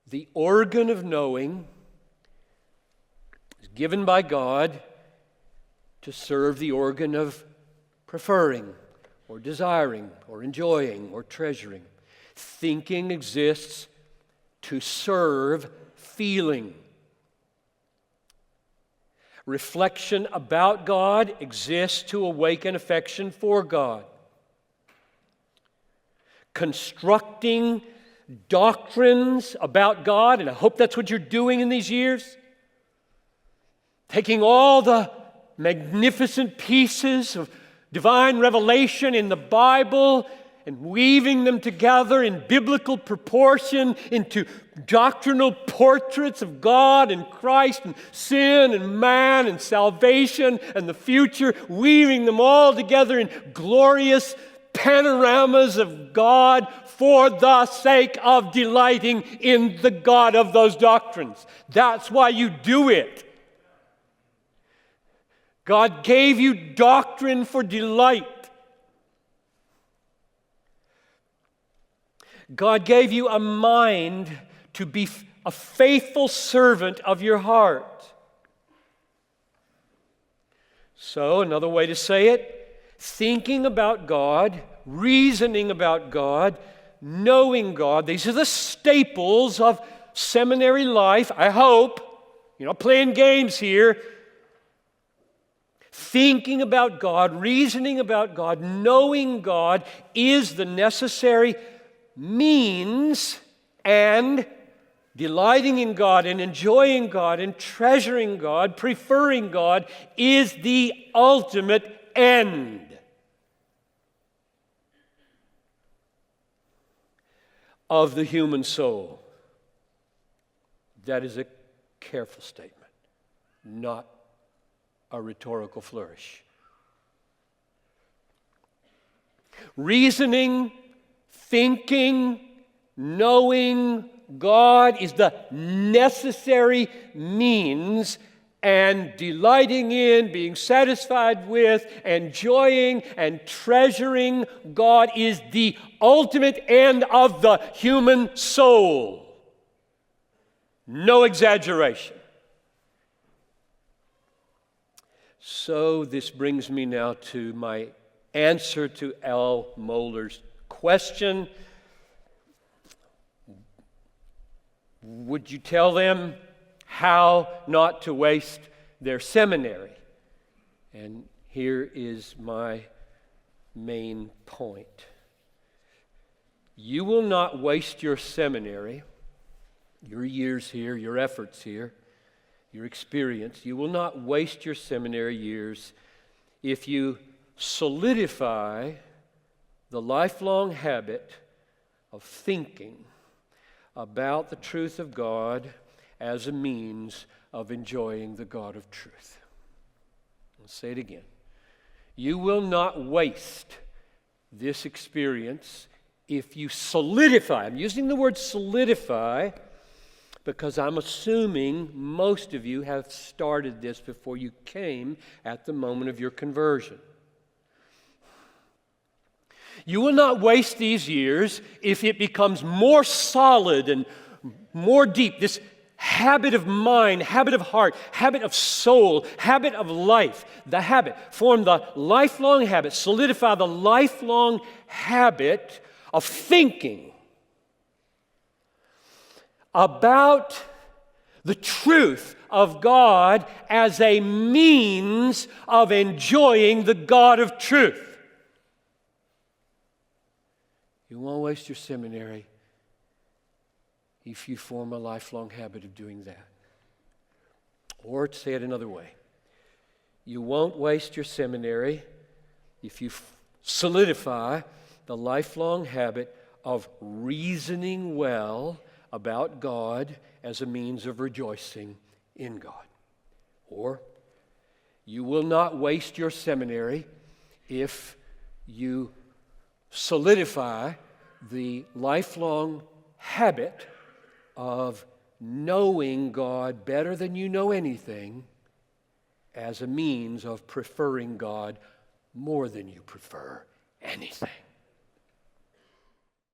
The organ of knowing is given by God to serve the organ of preferring or desiring or enjoying or treasuring. Thinking exists to serve feeling. Reflection about God exists to awaken affection for God. Constructing doctrines about God, and I hope that's what you're doing in these years, taking all the magnificent pieces of divine revelation in the Bible and weaving them together in biblical proportion into doctrinal portraits of God and Christ and sin and man and salvation and the future, weaving them all together in glorious panoramas of God for the sake of delighting in the God of those doctrines. That's why you do it. God gave you doctrine for delight. God gave you a mind to be a faithful servant of your heart. So, another way to say it, thinking about God, reasoning about God, knowing God, these are the staples of seminary life, I hope. You're not playing games here. Thinking about God, reasoning about God, knowing God is the necessary means, and delighting in God and enjoying God and treasuring God, preferring God is the ultimate end of the human soul. That is a careful statement, not a rhetorical flourish. Reasoning, thinking, knowing God is the necessary means, and delighting in, being satisfied with, enjoying and treasuring God is the ultimate end of the human soul. No exaggeration. So this brings me now to my answer to L. Mohler's question. Would you tell them how not to waste their seminary? And here is my main point. You will not waste your seminary, your years here, your efforts here, your experience. You will not waste your seminary years if you solidify the lifelong habit of thinking about the truth of God as a means of enjoying the God of truth. I'll say it again. You will not waste this experience if you solidify. I'm using the word solidify because I'm assuming most of you have started this before you came at the moment of your conversion. You will not waste these years if it becomes more solid and more deep. This habit of mind, habit of heart, habit of soul, habit of life. The habit. Form the lifelong habit. Solidify the lifelong habit of thinking about the truth of God as a means of enjoying the God of truth. You won't waste your seminary if you form a lifelong habit of doing that. Or to say it another way, you won't waste your seminary if you solidify the lifelong habit of reasoning well about God as a means of rejoicing in God. Or you will not waste your seminary if you solidify the lifelong habit of knowing God better than you know anything as a means of preferring God more than you prefer anything.